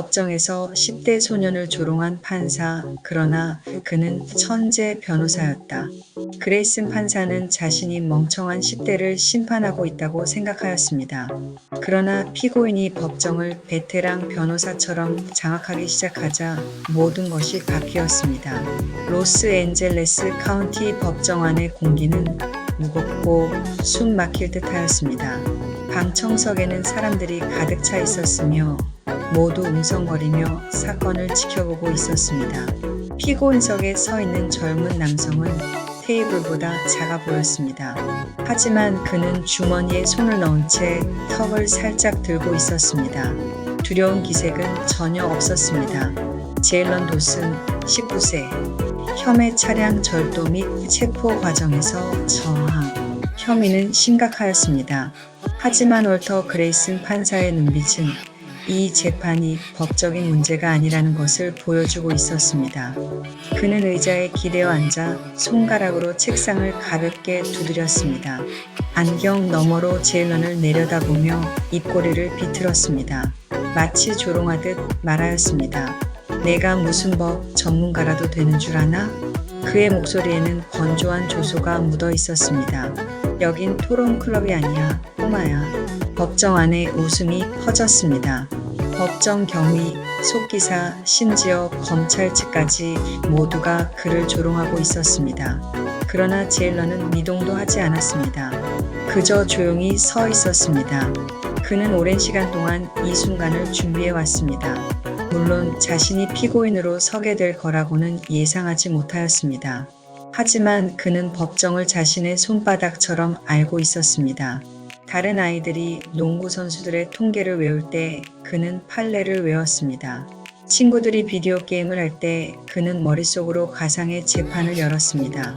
법정에서 10대 소년을 조롱한 판사, 그러나 그는 천재 변호사였다. 그레이슨 판사는 자신이 멍청한 10대를 심판하고 있다고 생각하였습니다. 그러나 피고인이 법정을 베테랑 변호사처럼 장악하기 시작하자 모든 것이 바뀌었습니다. 로스앤젤레스 카운티 법정 안의 공기는 무겁고 숨 막힐 듯 하였습니다. 방청석에는 사람들이 가득 차 있었으며 모두 웅성거리며 사건을 지켜보고 있었습니다. 피고인석에 서 있는 젊은 남성은 테이블보다 작아 보였습니다. 하지만 그는 주머니에 손을 넣은 채 턱을 살짝 들고 있었습니다. 두려운 기색은 전혀 없었습니다. 제일런 도슨 19세 혐의 차량 절도 및 체포 과정에서 저항. 혐의는 심각하였습니다. 하지만 월터 그레이슨 판사의 눈빛은 이 재판이 법적인 문제가 아니라는 것을 보여주고 있었습니다. 그는 의자에 기대어 앉아 손가락으로 책상을 가볍게 두드렸습니다. 안경 너머로 제일런을 내려다보며 입꼬리를 비틀었습니다. 마치 조롱하듯 말하였습니다. 내가 무슨 법 전문가라도 되는 줄 아나? 그의 목소리에는 건조한 조소가 묻어 있었습니다. 여긴 토론 클럽이 아니야, 꼬마야. 법정 안에 웃음이 퍼졌습니다. 법정 경위, 속기사, 심지어 검찰 측까지 모두가 그를 조롱하고 있었습니다. 그러나 제일런은 미동도 하지 않았습니다. 그저 조용히 서 있었습니다. 그는 오랜 시간 동안 이 순간을 준비해 왔습니다. 물론 자신이 피고인으로 서게 될 거라고는 예상하지 못하였습니다. 하지만 그는 법정을 자신의 손바닥처럼 알고 있었습니다. 다른 아이들이 농구 선수들의 통계를 외울 때 그는 판례를 외웠습니다. 친구들이 비디오 게임을 할 때 그는 머릿속으로 가상의 재판을 열었습니다.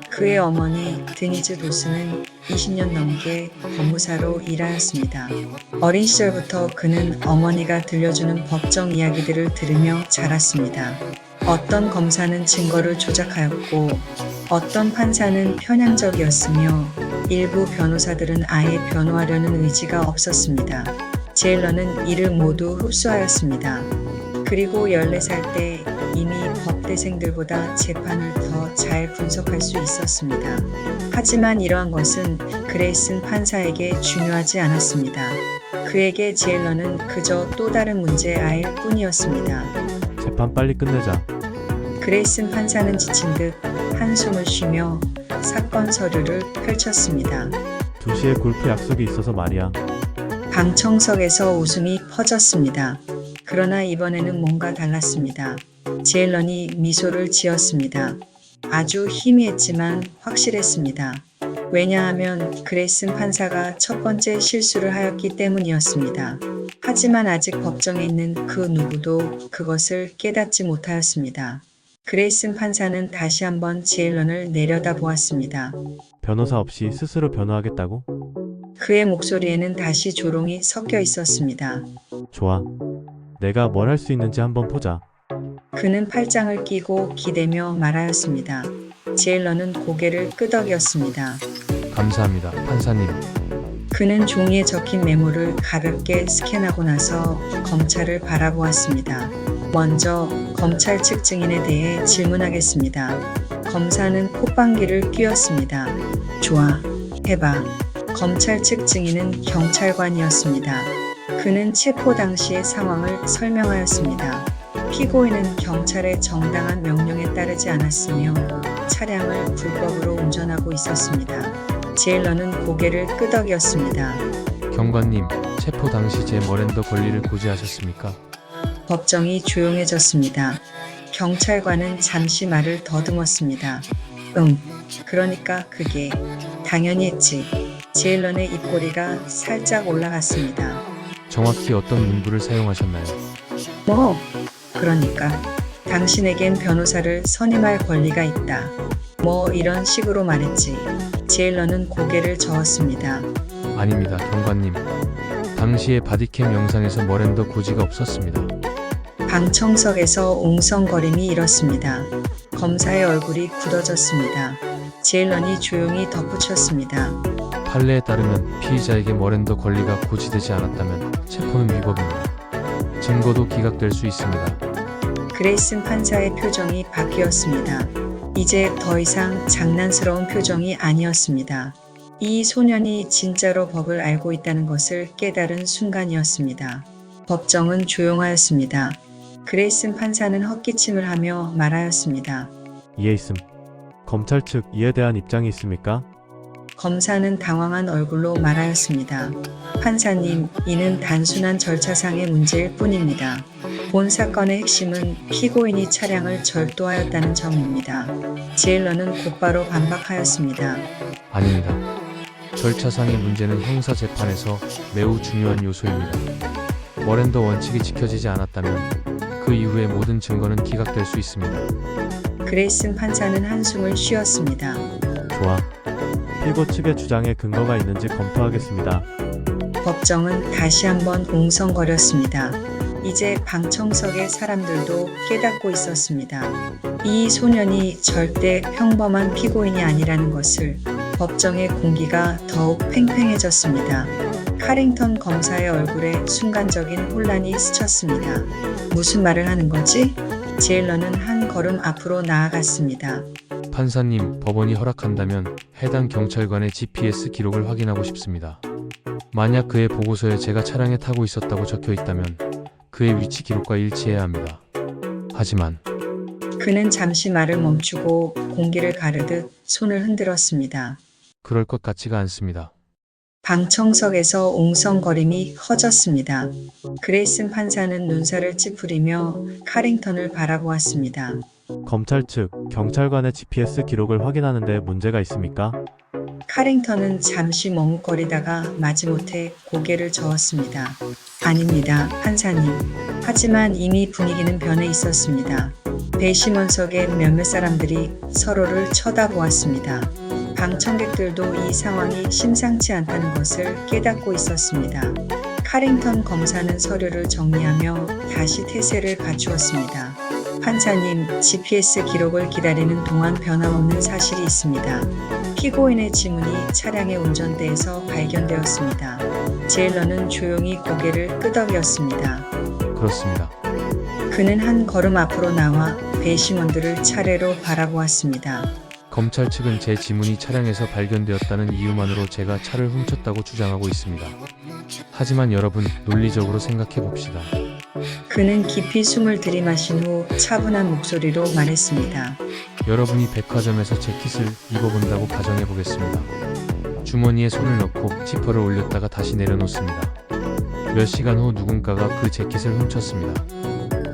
그의 어머니 드니즈 도스는 20년 넘게 법무사로 일하였습니다. 어린 시절부터 그는 어머니가 들려주는 법정 이야기들을 들으며 자랐습니다. 어떤 검사는 증거를 조작하였고 어떤 판사는 편향적이었으며 일부 변호사들은 아예 변호하려는 의지가 없었습니다. 제일런은 이를 모두 흡수하였습니다. 그리고 14살 때 이미 법대생들보다 재판을 더 잘 분석할 수 있었습니다. 하지만 이러한 것은 그레이슨 판사에게 중요하지 않았습니다. 그에게 제일런은 그저 또 다른 문제의 아이일 뿐이었습니다. 재판 빨리 끝내자. 그레이슨 판사는 지친 듯 한숨을 쉬며 사건 서류를 펼쳤습니다. 2시에 골프 약속이 있어서 말이야. 방청석에서 웃음이 퍼졌습니다. 그러나 이번에는 뭔가 달랐습니다. 제일런이 미소를 지었습니다. 아주 희미했지만 확실했습니다. 왜냐하면 그레이슨 판사가 첫 번째 실수를 하였기 때문이었습니다. 하지만 아직 법정에 있는 그 누구도 그것을 깨닫지 못하였습니다. 그레이슨 판사는 다시 한번 제일런을 내려다보았습니다. 변호사 없이 스스로 변호하겠다고? 그의 목소리에는 다시 조롱이 섞여 있었습니다. 좋아. 내가 뭘 할 수 있는지 한번 보자. 그는 팔짱을 끼고 기대며 말하였습니다. 제일런은 고개를 끄덕였습니다. 감사합니다, 판사님. 그는 종이에 적힌 메모를 가볍게 스캔하고 나서 검찰을 바라보았습니다. 먼저 검찰 측 증인에 대해 질문하겠습니다. 검사는 콧방귀를 뀌었습니다. 좋아, 해봐. 검찰 측 증인은 경찰관이었습니다. 그는 체포 당시의 상황을 설명하였습니다. 피고인은 경찰의 정당한 명령에 따르지 않았으며 차량을 불법으로 운전하고 있었습니다. 제일런은 고개를 끄덕였습니다. 경관님, 체포 당시 제 머랜더 권리를 고지하셨습니까? 법정이 조용해졌습니다. 경찰관은 잠시 말을 더듬었습니다. 그러니까 그게 당연히 했지. 제일런의 입꼬리가 살짝 올라갔습니다. 정확히 어떤 문구를 사용하셨나요? 그러니까 당신에겐 변호사를 선임할 권리가 있다. 이런 식으로 말했지. 제일런은 고개를 저었습니다. 아닙니다, 경관님. 당시에 바디캠 영상에서 머랜더 고지가 없었습니다. 방청석에서 웅성거림이 일었습니다. 검사의 얼굴이 굳어졌습니다. 제일런이 조용히 덧붙였습니다. 판례에 따르면 피의자에게 머랜더 권리가 고지되지 않았다면 체포는 위법입니다. 증거도 기각될 수 있습니다. 그레이슨 판사의 표정이 바뀌었습니다. 이제 더 이상 장난스러운 표정이 아니었습니다. 이 소년이 진짜로 법을 알고 있다는 것을 깨달은 순간이었습니다. 법정은 조용하였습니다. 그레이슨 판사는 헛기침을 하며 말하였습니다. 이해 있음. 검찰 측 이에 대한 입장이 있습니까? 검사는 당황한 얼굴로 말하였습니다. 판사님, 이는 단순한 절차상의 문제일 뿐입니다. 본 사건의 핵심은 피고인이 차량을 절도하였다는 점입니다. 제일러는 곧바로 반박하였습니다. 아닙니다. 절차상의 문제는 형사 재판에서 매우 중요한 요소입니다. 머랜더 원칙이 지켜지지 않았다면 그 이후의 모든 증거는 기각될 수 있습니다. 그레이슨 판사는 한숨을 쉬었습니다. 좋아. 피고 측의 주장에 근거가 있는지 검토하겠습니다. 법정은 다시 한번 웅성거렸습니다. 이제 방청석의 사람들도 깨닫고 있었습니다. 이 소년이 절대 평범한 피고인이 아니라는 것을. 법정의 공기가 더욱 팽팽해졌습니다. 카링턴 검사의 얼굴에 순간적인 혼란이 스쳤습니다. 무슨 말을 하는 거지? 제일러는 한 걸음 앞으로 나아갔습니다. 판사님, 법원이 허락한다면 해당 경찰관의 GPS 기록을 확인하고 싶습니다. 만약 그의 보고서에 제가 차량에 타고 있었다고 적혀 있다면 그의 위치 기록과 일치해야 합니다. 하지만 그는 잠시 말을 멈추고 공기를 가르듯 손을 흔들었습니다. 그럴 것 같지가 않습니다. 방청석에서 웅성거림이 커졌습니다. 그레이슨 판사는 눈살을 찌푸리며 카링턴을 바라보았습니다. 검찰 측 경찰관의 GPS 기록을 확인하는데 문제가 있습니까? 카링턴은 잠시 머뭇거리다가 마지못해 고개를 저었습니다. 아닙니다, 판사님. 하지만 이미 분위기는 변해 있었습니다. 배심원석의 몇몇 사람들이 서로를 쳐다보았습니다. 방청객들도 이 상황이 심상치 않다는 것을 깨닫고 있었습니다. 카링턴 검사는 서류를 정리하며 다시 태세를 갖추었습니다. 판사님, GPS 기록을 기다리는 동안 변함없는 사실이 있습니다. 피고인의 지문이 차량의 운전대에서 발견되었습니다. 제일러는 조용히 고개를 끄덕였습니다. 그렇습니다. 그는 한 걸음 앞으로 나와 배심원들을 차례로 바라보았습니다. 검찰 측은 제 지문이 차량에서 발견되었다는 이유만으로 제가 차를 훔쳤다고 주장하고 있습니다. 하지만 여러분, 논리적으로 생각해 봅시다. 그는 깊이 숨을 들이마신 후 차분한 목소리로 말했습니다. 여러분이 백화점에서 재킷을 입어본다고 가정해 보겠습니다. 주머니에 손을 넣고 지퍼를 올렸다가 다시 내려놓습니다. 몇 시간 후 누군가가 그 재킷을 훔쳤습니다.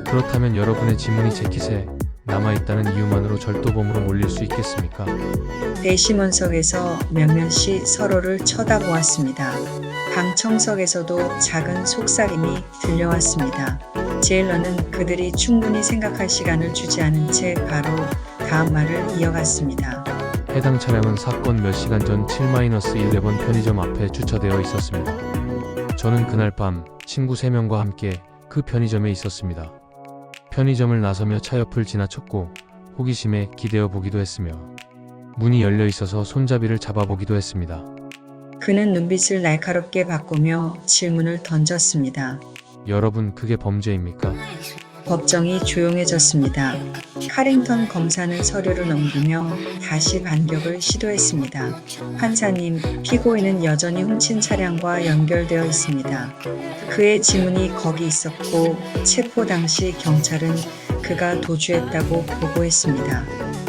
그렇다면 여러분의 지문이 재킷에 남아있다는 이유만으로 절도범으로 몰릴 수 있겠습니까? 배심원석에서 몇몇이 서로를 쳐다보았습니다. 방청석에서도 작은 속삭임이 들려왔습니다. 제일러는 그들이 충분히 생각할 시간을 주지 않은 채 바로 다음 말을 이어갔습니다. 해당 차량은 사건 몇 시간 전 7-11 편의점 앞에 주차되어 있었습니다. 저는 그날 밤 친구 3명과 함께 그 편의점에 있었습니다. 편의점을 나서며 차 옆을 지나쳤고 호기심에 기대어 보기도 했으며 문이 열려 있어서 손잡이를 잡아보기도 했습니다. 그는 눈빛을 날카롭게 바꾸며 질문을 던졌습니다. 여러분, 그게 범죄입니까? 법정이 조용해졌습니다. 카링턴 검사는 서류를 넘기며 다시 반격을 시도했습니다. 판사님, 피고인은 여전히 훔친 차량과 연결되어 있습니다. 그의 지문이 거기 있었고 체포 당시 경찰은 그가 도주했다고 보고했습니다.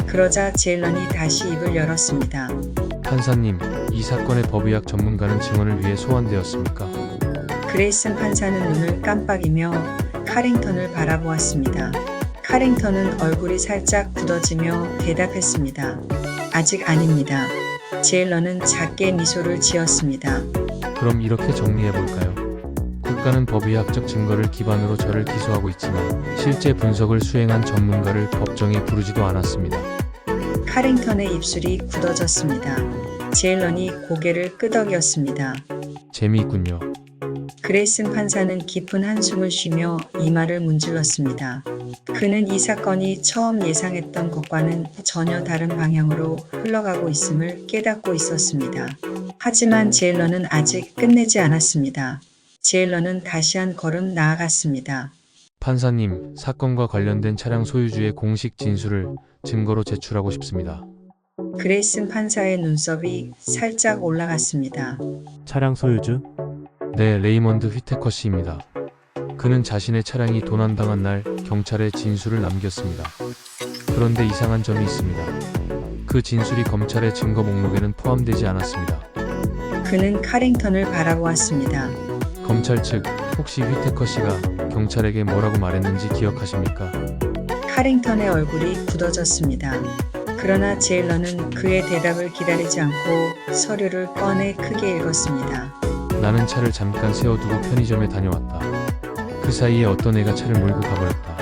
그러자 제일런이 다시 입을 열었습니다. 판사님, 이 사건의 법의학 전문가는 증언을 위해 소환되었습니까? 그레이슨 판사는 눈을 깜빡이며 카링턴을 바라보았습니다. 카링턴은 얼굴이 살짝 굳어지며 대답했습니다. 아직 아닙니다. 제일러는 작게 미소를 지었습니다. 그럼 이렇게 정리해볼까요? 국가는 법의학적 증거를 기반으로 저를 기소하고 있지만 실제 분석을 수행한 전문가를 법정에 부르지도 않았습니다. 카링턴의 입술이 굳어졌습니다. 제일런이 고개를 끄덕였습니다. 재미있군요. 그레이슨 판사는 깊은 한숨을 쉬며 이마를 문질렀습니다. 그는 이 사건이 처음 예상했던 것과는 전혀 다른 방향으로 흘러가고 있음을 깨닫고 있었습니다. 하지만 제일런은 아직 끝내지 않았습니다. 제일런은 다시 한 걸음 나아갔습니다. 판사님, 사건과 관련된 차량 소유주의 공식 진술을 증거로 제출하고 싶습니다. 그레이슨 판사의 눈썹이 살짝 올라갔습니다. 차량 소유주? 네, 레이먼드 휘테커 씨입니다. 그는 자신의 차량이 도난당한 날 경찰에 진술을 남겼습니다. 그런데 이상한 점이 있습니다. 그 진술이 검찰의 증거 목록에는 포함되지 않았습니다. 그는 카링턴을 바라보았습니다. 검찰 측, 혹시 휘테커 씨가 경찰에게 뭐라고 말했는지 기억하십니까? 카링턴의 얼굴이 굳어졌습니다. 그러나 제일러는 그의 대답을 기다리지 않고 서류를 꺼내 크게 읽었습니다. 나는 차를 잠깐 세워두고 편의점에 다녀왔다. 그 사이에 어떤 애가 차를 몰고 가버렸다.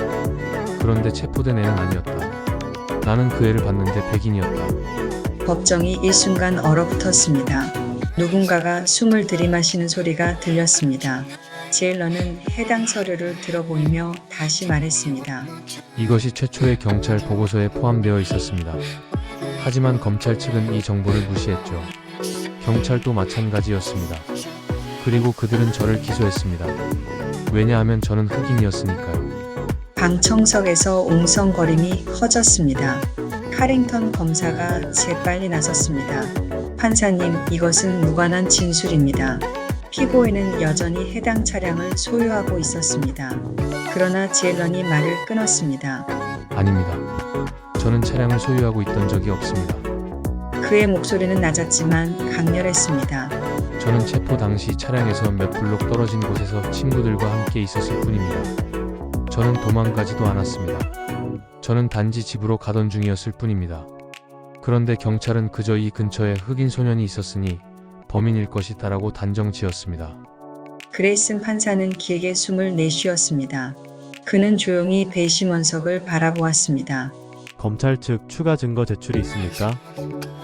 그런데 체포된 애는 아니었다. 나는 그 애를 봤는데 백인이었다. 법정이 일순간 얼어붙었습니다. 누군가가 숨을 들이마시는 소리가 들렸습니다. 제일러는 해당 서류를 들어보이며 다시 말했습니다. 이것이 최초의 경찰 보고서에 포함되어 있었습니다. 하지만 검찰 측은 이 정보를 무시했죠. 경찰도 마찬가지였습니다. 그리고 그들은 저를 기소했습니다. 왜냐하면 저는 흑인이었으니까요. 방청석에서 웅성거림이 커졌습니다. 카링턴 검사가 재빨리 나섰습니다. 판사님, 이것은 무관한 진술입니다. 피고인은 여전히 해당 차량을 소유하고 있었습니다. 그러나 제일런이 말을 끊었습니다. 아닙니다. 저는 차량을 소유하고 있던 적이 없습니다. 그의 목소리는 낮았지만 강렬했습니다. 저는 체포 당시 차량에서 몇 블록 떨어진 곳에서 친구들과 함께 있었을 뿐입니다. 저는 도망가지도 않았습니다. 저는 단지 집으로 가던 중이었을 뿐입니다. 그런데 경찰은 그저 이 근처에 흑인 소년이 있었으니 범인일 것이다라고 단정 지었습니다. 그레이슨 판사는 길게 숨을 내쉬었습니다. 그는 조용히 배심원석을 바라보았습니다. 검찰 측 추가 증거 제출이 있습니까?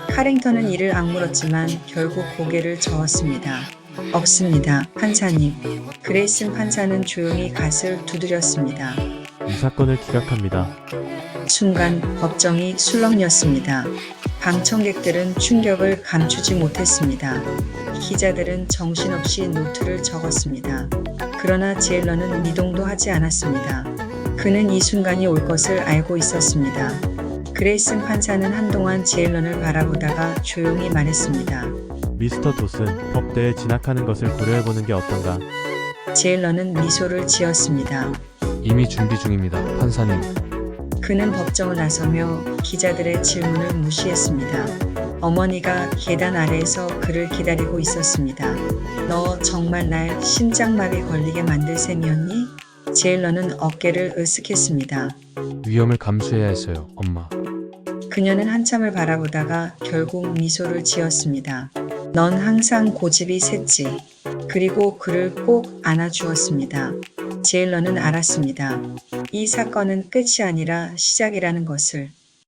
카링턴은 이를 악물었지만 결국 고개를 저었습니다. 없습니다, 판사님. 그레이슨 판사는 조용히 갓을 두드렸습니다. 이 사건을 기각합니다. 순간 법정이 술렁였습니다. 방청객들은 충격을 감추지 못했습니다. 기자들은 정신없이 노트를 적었습니다. 그러나 제일러는 미동도 하지 않았습니다. 그는 이 순간이 올 것을 알고 있었습니다. 그레이슨 판사는 한동안 제일런을 바라보다가 조용히 말했습니다. 미스터 도슨, 법대에 진학하는 것을 고려해보는 게 어떤가? 제일런은 미소를 지었습니다. 이미 준비 중입니다, 판사님. 그는 법정을 나서며 기자들의 질문을 무시했습니다. 어머니가 계단 아래에서 그를 기다리고 있었습니다. 너 정말 날 심장마비 걸리게 만들 셈이었니? 제일런은 어깨를 으쓱했습니다. 위험을 감수해야 했어요, 엄마. 그녀는 한참을 바라보다가 결국 미소를 지었습니다. 넌 항상 고집이 셌지. 그리고 그를 꼭 안아주었습니다. 제일런은 알았습니다. 이 사건은 끝이 아니라 시작이라는 것을.